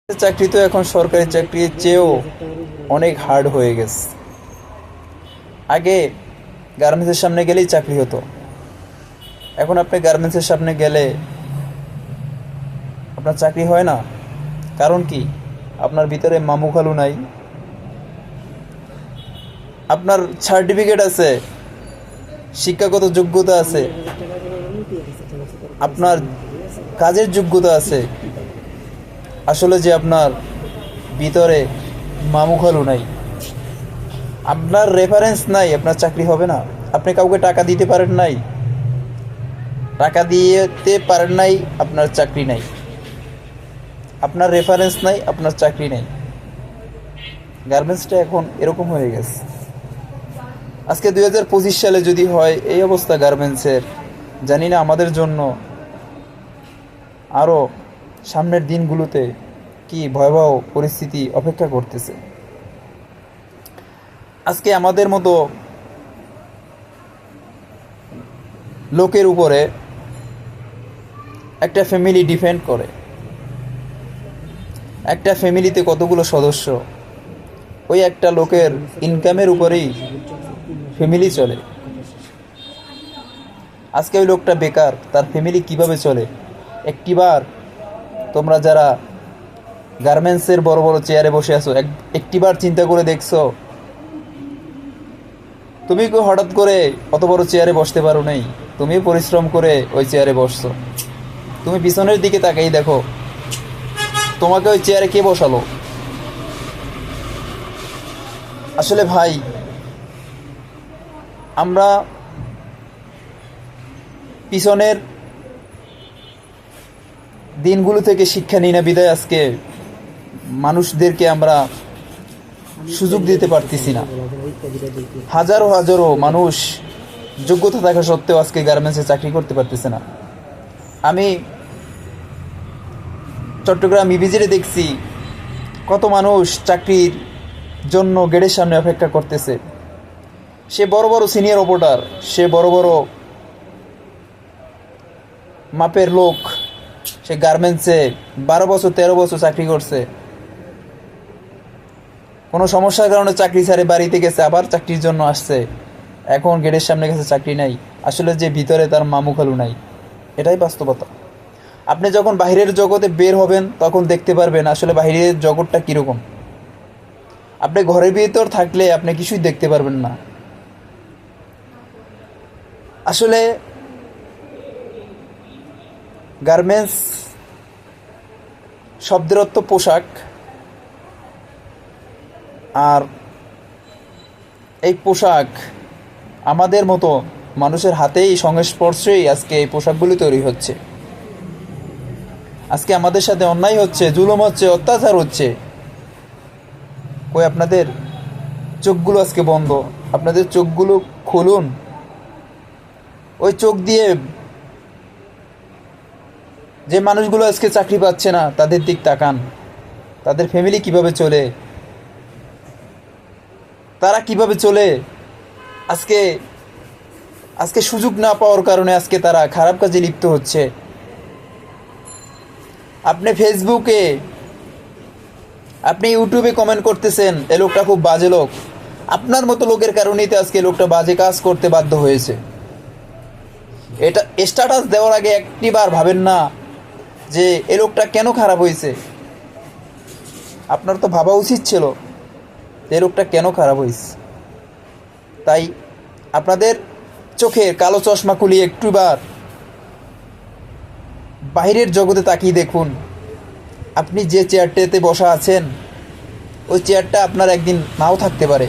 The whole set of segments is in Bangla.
চাকরি তো এখন সরকারি চাকরির চেয়েও অনেক হার্ড হয়ে গেছে। আগে গার্মেন্টসের সামনে গেলেই চাকরি হতো, এখন আপনি গার্মেন্টসের সামনে গেলে আপনার চাকরি হয় না। কারণ কি? আপনার ভিতরে মামু খালু নাই, আপনার সার্টিফিকেট আছে, শিক্ষাগত যোগ্যতা আছে, আপনার কাজের যোগ্যতা আছে, আসলে যে আপনার ভিতরে মামু খালু নাই, আপনার রেফারেন্স নাই, আপনার চাকরি হবে না। আপনি কাউকে টাকা দিতে পারেন নাই, টাকা দিতে পারেন নাই, আপনার চাকরি নাই। আপনার রেফারেন্স নাই, আপনার চাকরি নেই। গার্মেন্টসটা এখন এরকম হয়ে গেছে। আজকে 2025 সালে যদি হয় এই অবস্থা গার্মেন্টসের, জানি না আমাদের জন্য আরও সামনের দিনগুলোতে কি ভয়াবহ পরিস্থিতি অপেক্ষা করতেছে। আজকে আমাদের মতো লোকের উপরে একটা ফ্যামিলি ডিপেন্ড করে। একটা ফ্যামিলিতে কতগুলো সদস্য, ওই একটা লোকের ইনকামের উপরেই ফ্যামিলি চলে। আজকে ওই লোকটা বেকার, তার ফ্যামিলি কিভাবে চলে? একটিবার তোমরা যারা গার্মেন্টসের বড় বড় চেয়ারে বসে আছো, একটিবার চিন্তা করে দেখছো? তুমি কি হঠাৎ করে অত বড় চেয়ারে বসতে পারো নাই? তুমি পরিশ্রম করে ওই চেয়ারে বসছো। তুমি পিছনের দিকে তাকাই দেখো, তোমাকে ওই চেয়ারে কে বসালো? আসলে ভাই, আমরা পিছনের দিনগুলো থেকে শিক্ষা নিই না বিদায় আজকে মানুষদেরকে আমরা সুযোগ দিতে পারতেছি না। হাজারো হাজারো মানুষ যোগ্যতা থাকা সত্ত্বেও আজকে গার্মেন্টসে চাকরি করতে পারতেছে না। আমি চট্টগ্রাম ইভিজিটে দেখছি কত মানুষ চাকরির জন্য গেটের সামনে অপেক্ষা করতেছে। সে বড় বড় সিনিয়র অপারেটর, সে বড় বড় মাপের লোক, সে গার্মেন্টসে 12 বছর 13 বছর চাকরি করছে, কোনো সমস্যার কারণে চাকরি ছেড়ে বাড়িতে গেছে, আবার চাকরির জন্য আসছে, এখন গেটের সামনে গেছে চাকরি নাই। আসলে যে ভিতরে তার মামু খালু নাই, এটাই বাস্তবতা। আপনি যখন বাইরের জগতে বের হবেন তখন দেখতে পারবেন আসলে বাইরের জগৎটা কীরকম। আপনি ঘরের ভিতর থাকলে আপনি কিছুই দেখতে পারবেন না। আসলে গার্মেন্টস শব্দের অর্থ পোশাক, আর এই পোশাক আমাদের মতো মানুষের হাতেই সংস্পর্শেই আজকে এই পোশাকগুলি তৈরি হচ্ছে। আজকে আমাদের সাথে অন্যায় হচ্ছে, জুলুম হচ্ছে, অত্যাচার হচ্ছে। কই আপনাদের চোখগুলো আজকে বন্ধ, আপনাদের চোখগুলো খুলুন। ওই চোখ দিয়ে যে মানুষগুলো আজকে চাকরি পাচ্ছে না তাদের দিক তাকান, তাদের ফ্যামিলি কিভাবে চলে, তারা কিভাবে চলে। আজকে আজকে সুযোগ না পাওয়ার কারণে আজকে তারা খারাপ কাজে লিপ্ত হচ্ছে। আপনি ফেসবুকে, আপনি ইউটিউবে কমেন্ট করতেছেন এ লোকটা খুব বাজে লোক। আপনার মতো লোকের কারণেই তো আজকে লোকটা বাজে কাজ করতে বাধ্য হয়েছে। এটা স্ট্যাটাস দেওয়ার আগে একটিবার ভাবেন না যে এ লোকটা কেন খারাপ হয়েছে? আপনার তো ভাবা উচিত ছিল এ লোকটা কেন খারাপ হয়েছে। তাই আপনাদের চোখের কালো চশমা খুলিয়ে একটুবার বাইরের জগতে তাকিয়ে দেখুন। আপনি যে চেয়ারটাতে বসা আছেন ওই চেয়ারটা আপনার একদিন নাও থাকতে পারে।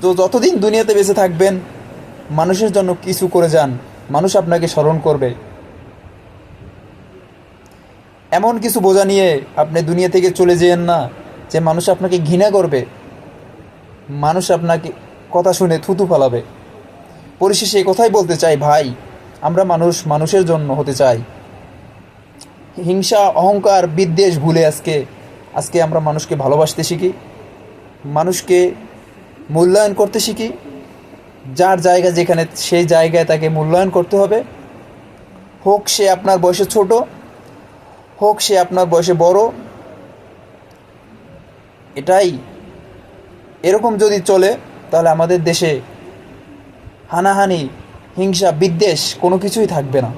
তো যতদিন দুনিয়াতে বেঁচে থাকবেন মানুষের জন্য কিছু করে যান, মানুষ আপনাকে স্মরণ করবে। এমন কিছু বোঝা নিয়ে আপনি দুনিয়া থেকে চলে যেয়েন না যে মানুষ আপনাকে ঘৃণা করবে, মানুষ আপনাকে কথা শুনে থুতু ফেলাবে। পরিশেষে এই কথাই বলতে চাই ভাই, আমরা মানুষ মানুষের জন্য হতে চাই। হিংসা, অহংকার, বিদ্বেষ ভুলে আজকে আমরা মানুষকে ভালোবাসতে শিখি, মানুষকে মূল্যায়ন করতে শিখি। যার জায়গা যেখানে সেই জায়গায় তাকে মূল্যায়ন করতে হবে। হোক সে আপনার বয়সে ছোট, হোক সে আপনার বয়সে বড়। এটাই, এরকম যদি চলে তাহলে আমাদের দেশে হানাহানি, হিংসা, বিদ্বেষ কোনো কিছুই থাকবে না।